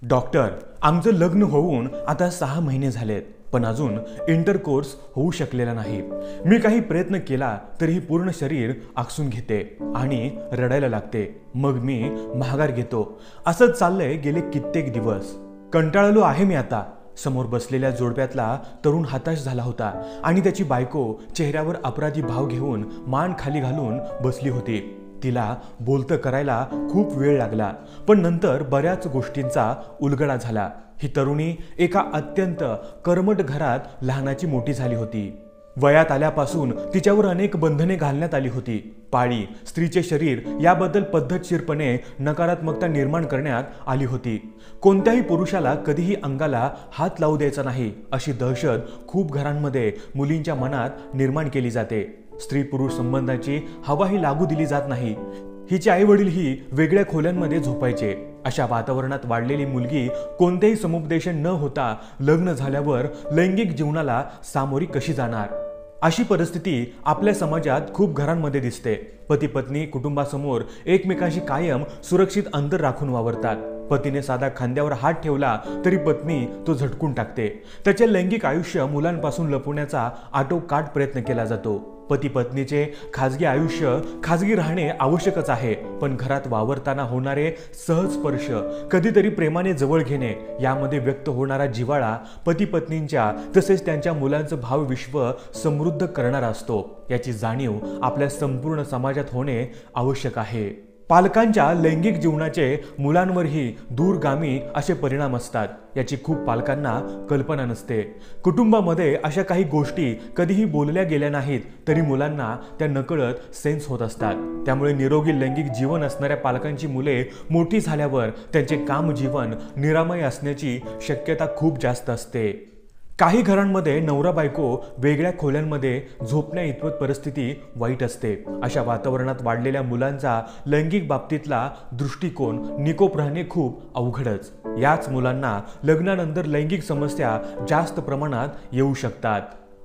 Doctor, आमचं लग्न होऊन आता 6 महिने झालेत, पण अजून इंटरकोर्स होऊ शकलेला नाही. मी काही प्रयत्न केला तरीही पूर्ण शरीर आकसून घेते आणि रडायला लागते. मग मी माघार घेतो. असंच चाललंय गेले कित्येक दिवस. कंटाळलो आहे मी आता. समोर बसलेल्या जोडप्यातला तरुण हताश झाला होता आणि त्याची बायको चेहऱ्यावर अपराधी भाव घेऊन मान खाली घालून बसली होती. तिला बोलतं करायला खूप वेळ लागला, पण नंतर बऱ्याच गोष्टींचा उलगडा झाला. ही तरुणी एका अत्यंत कर्मठ घरात लहानाची मोठी झाली होती. वयात आल्यापासून तिच्यावर अनेक बंधने घालण्यात आली होती. पाळी, स्त्रीचे शरीर याबद्दल पद्धतशीरपणे नकारात्मकता निर्माण करण्यात आली होती. कोणत्याही पुरुषाला कधीही अंगाला हात लावू द्यायचा नाही अशी दहशत खूप घरांमध्ये मुलींच्या मनात निर्माण केली जाते. स्त्री पुरुष संबंधाची हवाही लागू दिली जात नाही. हिचे आई वडीलही वेगळ्या खोल्यांमध्ये झोपायचे. अशा वातावरणात वाढलेली मुलगी कोणतेही समुपदेशन न होता लग्न झाल्यावर लैंगिक जीवनाला सामोरी कशी जाणार? अशी परिस्थिती आपल्या समाजात खूप घरांमध्ये दिसते. पती पत्नी कुटुंबासमोर एकमेकांशी कायम सुरक्षित अंतर राखून वावरतात. पतीने साधा खांद्यावर हात ठेवला तरी पत्नी तो झटकून टाकते. त्याचे लैंगिक आयुष्य मुलांपासून लपवण्याचा आटोकाट प्रयत्न केला जातो. पती पत्नीचे खाजगी आयुष्य खाजगी राहणे आवश्यकच आहे, पण घरात वावरताना होणारे सहज स्पर्श, कधीतरी प्रेमाने जवळ घेणे, यामध्ये व्यक्त होणारा जिव्हाळा पती पत्नींच्या तसेच त्यांच्या मुलांचं भावविश्व समृद्ध करणारा असतो. याची जाणीव आपल्या संपूर्ण समाजात होणे आवश्यक आहे. पालकांच्या लैंगिक जीवनाचे मुलांवरही दूरगामी असे परिणाम असतात. याची खूप पालकांना कल्पना नसते. कुटुंबामध्ये अशा काही गोष्टी कधीही बोलल्या गेल्या नाहीत तरी मुलांना त्या नकळत सेन्स होत असतात. त्यामुळे निरोगी लैंगिक जीवन असणाऱ्या पालकांची मुले मोठी झाल्यावर त्यांचे काम जीवन निरामय असण्याची शक्यता खूप जास्त असते. काही घरांमध्ये नवरा बायको वेगळ्या खोल्यांमध्ये झोपण्या इतपत परिस्थिती वाईट असते. अशा वातावरणात वाढलेल्या मुलांचा लैंगिक बाबतीतला दृष्टिकोन निकोप राहणे खूप अवघडच. याच मुलांना लग्नानंतर लैंगिक समस्या जास्त प्रमाणात येऊ शकतात.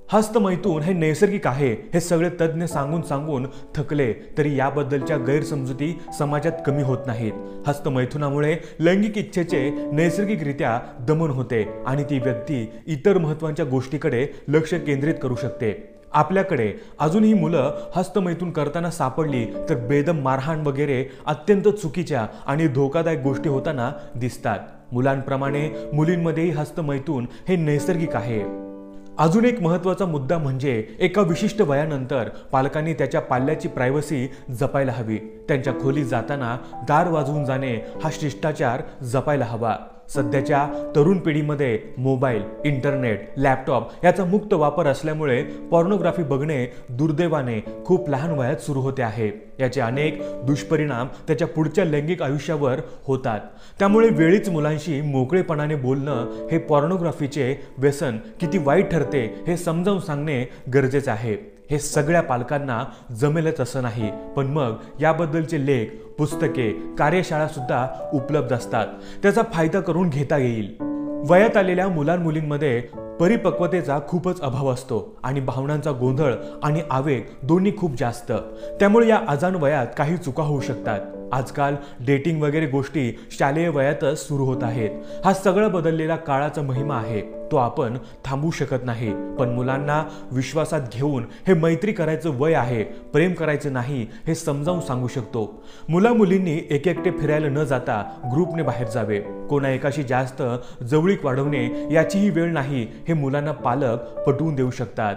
हस्तमैथून हे नैसर्गिक आहे हे सगळे तज्ज्ञ सांगून थकले तरी याबद्दलच्या गैरसमजुती समाजात कमी होत नाहीत. हस्तमैथुनामुळे लैंगिक इच्छेचे नैसर्गिकरित्या दमन होते आणि ती व्यक्ती इतर महत्त्वाच्या गोष्टीकडे लक्ष केंद्रित करू शकते. आपल्याकडे अजूनही मुलं हस्तमैथून करताना सापडली तर बेदम मारहाण वगैरे अत्यंत चुकीच्या आणि धोकादायक गोष्टी होताना दिसतात. मुलांप्रमाणे मुलींमध्येही हस्तमैथून हे नैसर्गिक आहे. अजून एक महत्त्वाचा मुद्दा म्हणजे एका विशिष्ट वयानंतर पालकांनी त्याच्या पाल्याची प्रायव्हसी जपायला हवी. त्यांच्या खोलीत जाताना दार वाजवून जाणे हा शिष्टाचार जपायला हवा. सध्याच्या तरुण पिढीमध्ये मोबाईल, इंटरनेट, लॅपटॉप याचा मुक्त वापर असल्यामुळे पॉर्नोग्राफी बघणे दुर्दैवाने खूप लहान वयात सुरू होते आहे. याचे अनेक दुष्परिणाम त्याच्या पुढच्या लैंगिक आयुष्यावर होतात. त्यामुळे वेळीच मुलांशी मोकळेपणाने बोलणं हे पॉर्नोग्राफीचे व्यसन किती वाईट ठरते हे समजावून सांगणे गरजेचे आहे. हे सगळ्या पालकांना जमेलच असं नाही, पण मग याबद्दलचे लेख, पुस्तके, कार्यशाळा सुद्धा उपलब्ध असतात. त्याचा फायदा करून घेता येईल. वयात आलेल्या मुलांमुलींमध्ये परिपक्वतेचा खूपच अभाव असतो आणि भावनांचा गोंधळ आणि आवेग दोन्ही खूप जास्त. त्यामुळे या अजाण वयात काही चुका होऊ शकतात. आजकाल डेटिंग वगैरे गोष्टी शालेय वयातच सुरू होत आहेत. हा सगळा बदललेला काळाचा महिमा आहे. तो आपण थांबवू शकत नाही, पण मुलांना विश्वासात घेऊन हे मैत्री करायचं वय आहे, प्रेम करायचं नाही हे समजावून सांगू शकतो. मुला मुलींनी एकटे फिरायला न जाता ग्रुपने बाहेर जावे. कोणा एकाशी जास्त जवळीक वाढवणे याचीही वेळ नाही हे मुलांना पालक पटवून देऊ शकतात.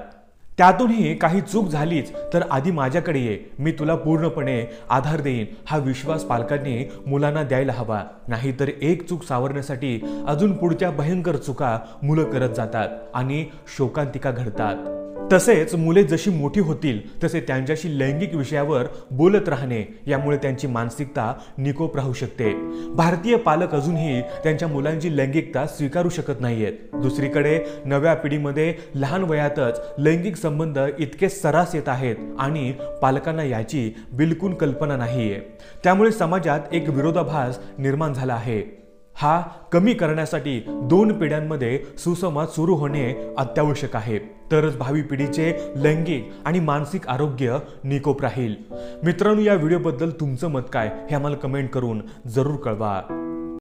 त्यातूनही काही चूक झालीच तर आधी माझ्याकडे ये, मी तुला पूर्णपणे आधार देईन हा विश्वास पालकांनी मुलांना द्यायला हवा. नाहीतर एक चूक सावरण्यासाठी अजून पुढच्या भयंकर चुका मुलं करत जातात आणि शोकांतिका घडतात. तसेच मुले जशी मोठी होतील तसे त्यांच्याशी लैंगिक विषयावर बोलत राहणे यामुळे त्यांची मानसिकता निकोप राहू शकते. भारतीय पालक अजूनही त्यांच्या मुलांची लैंगिकता स्वीकारू शकत नाहीयेत. दुसरीकडे नव्या पिढीमध्ये लहान वयातच लैंगिक संबंध इतके सर्रास येत आहेत आणि पालकांना याची बिलकुल कल्पना नाहीये. त्यामुळे समाजात एक विरोधाभास निर्माण झाला आहे. हा कमी करण्यासाठी 2 पिढ्यांमध्ये सुसंवाद सुरू होणे अत्यावश्यक आहे. तरच भावी पिढीचे लैंगिक आणि मानसिक आरोग्य निकोप राहील. मित्रांनो, या व्हिडिओबद्दल तुमचं मत काय हे आम्हाला कमेंट करून जरूर कळवा.